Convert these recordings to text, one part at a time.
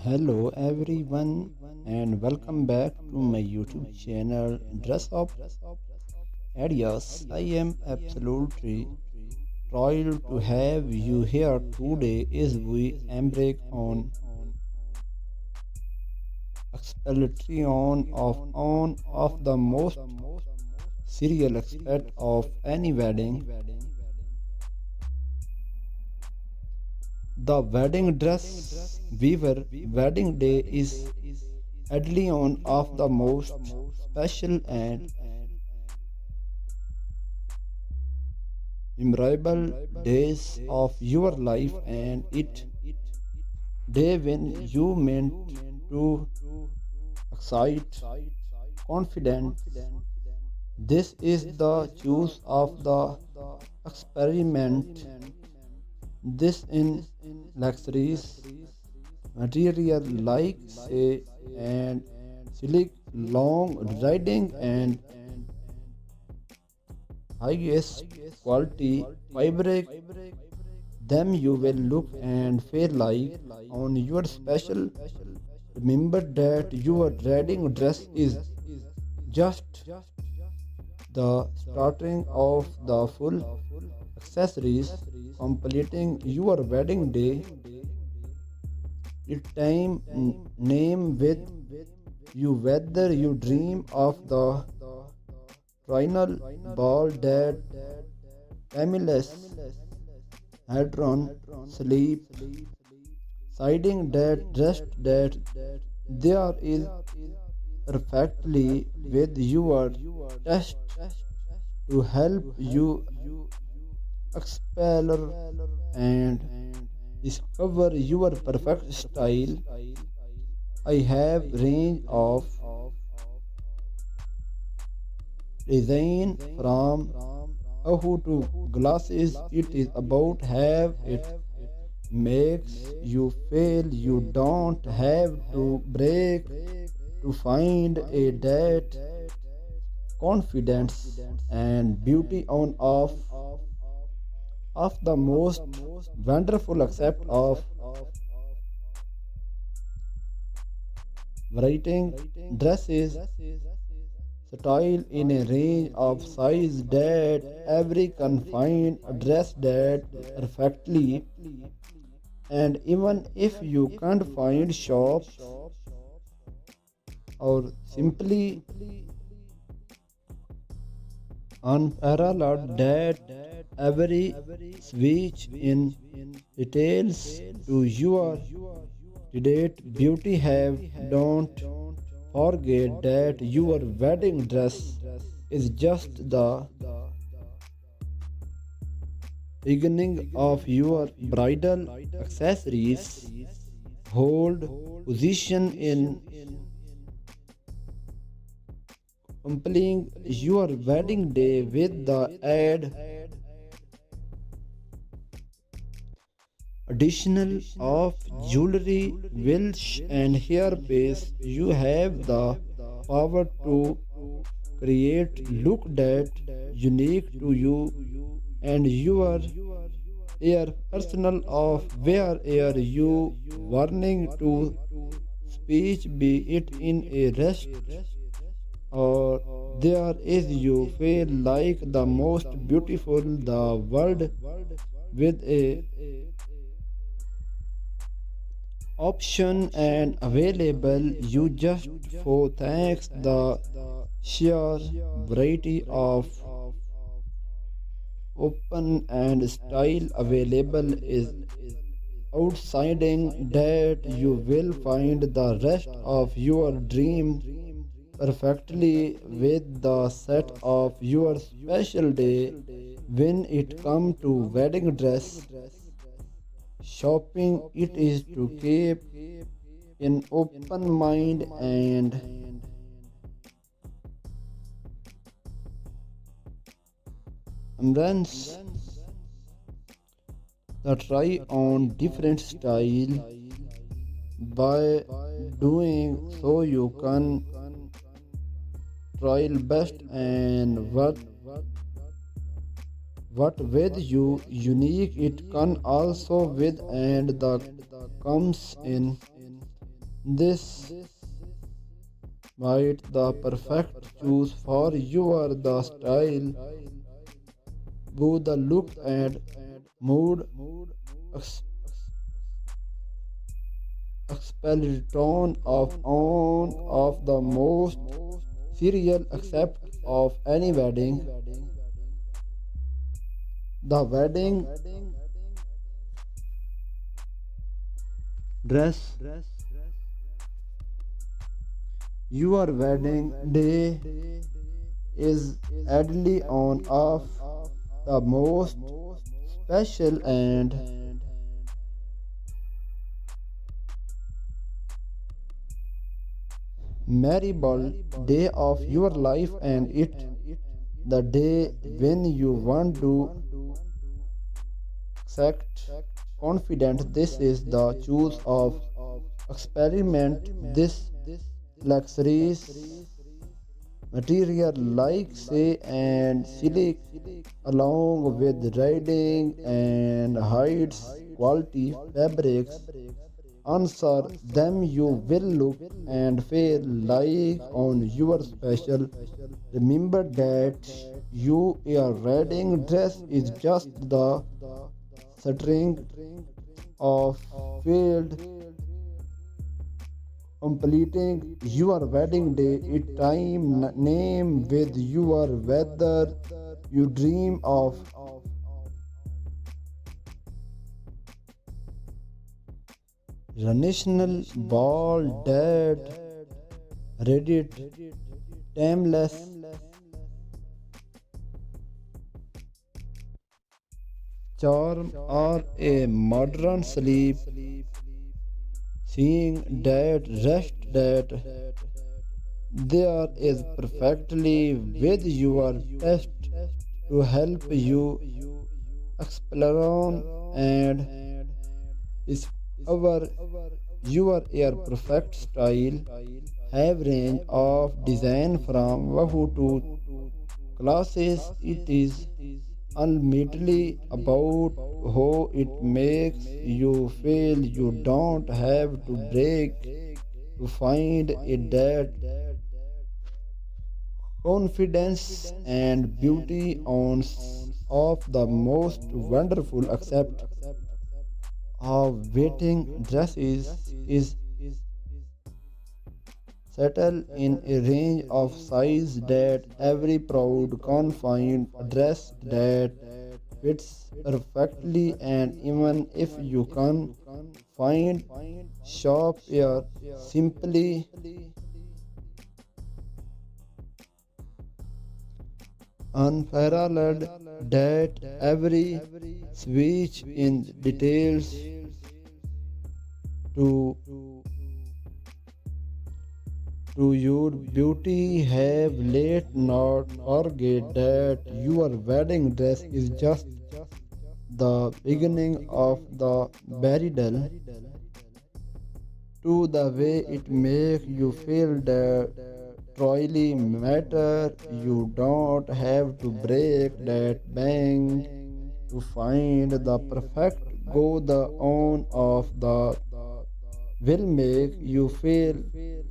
Hello everyone and welcome back to my YouTube channel Dress Up. And yes, I am absolutely thrilled to have you here today as we embark on exploration of one of the most serial aspect of any wedding, the wedding dress. Weaver wedding day is adly one of the most special and memorable days of your life, and it day when you meant to excite confident. This is the choice of the experiment. This in luxuries material like say and silk long riding and highest quality fabric, them you will look and feel like on your special. Remember that your wedding dress is just the starting of the full accessories completing your wedding day. It time name with you whether you dream of the final ball that Camillus Hadron sleep, siding that rest that there is perfectly with your test to help you explore and discover your perfect style. I have range of design from Ahu to glasses. It is about have it makes you feel you don't have to break to find a that confidence and beauty on of the most wonderful accept of writing dresses style in a range of size that every can find a dress that perfectly. And even if you can't find shops or simply unparalleled that every switch in details to your date beauty have. Don't forget that your wedding dress is just the beginning of your bridal accessories. Hold position in completing your wedding day with the add additional of jewelry, welch, and hairpiece. You have the power to create look that unique to you and your air personal of where are you warning to speech, be it in a rest or there is you feel like the most beautiful the world with a option and available you just for thanks the sheer variety of open and style available is outsiding that you will find the rest of your dream perfectly with the set of your special day. When it comes to wedding dress shopping, it is to keep an open mind and embrace the try on different style. By doing so you can trial best and what with you unique it can also with and the comes in This might the perfect choice for your the style, both the look and mood. ex- Expelliton of on of the most serial accept of any wedding. The wedding dress. Your wedding day is ideally on of the most special and memorable day of your life, and it the day when you want to exact confident. This is the choice of experiment this luxuries material like say and silk along with riding and hides quality fabrics. Answer them you will look and feel like on your special. Remember that your wedding dress is just the string of field completing your wedding day. It time name with your whether you dream of the national ball dead reddit timeless charm or a modern sleep seeing that rest that there is perfectly with your best to help you explore and discover your perfect style. Have range of design from Wahoo to classes. It is ultimately about how it makes you feel. You don't have to break to find it that confidence and beauty on of the most wonderful accept of wedding dresses is settle in a range of size that every proud can find a dress that fits perfectly. And even if you can find shop here simply unparalleled that every switch in details to your beauty. Have let not forget that your wedding dress is just the beginning of the bridal to the way it make you feel that truly matter. You don't have to break that bank to find the perfect go. The on of the will make you feel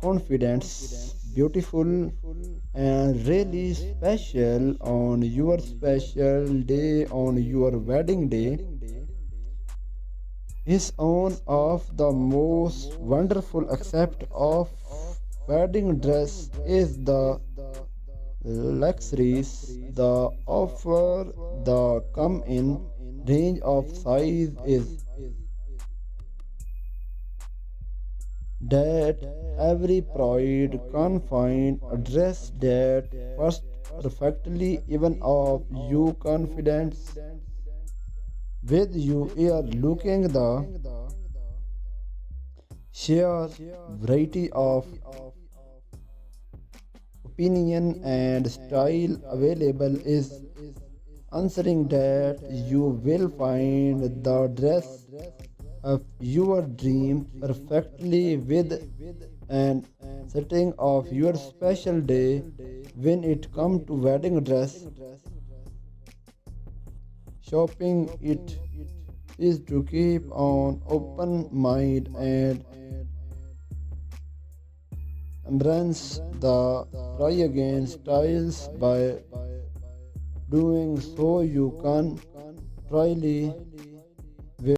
confident, beautiful, and really special on your special day. On your wedding day is one of the most wonderful aspects of wedding dress is the luxuries the offer. The come in range of size is that every pride can find a dress that first perfectly even of you confidence with you are looking the sheer variety of opinion and style available is answering that you will find the dress of your dream perfectly with and setting of your special day. When it comes to wedding dress shopping, it is to keep on open mind and Embrace the try again styles by doing so you can tryly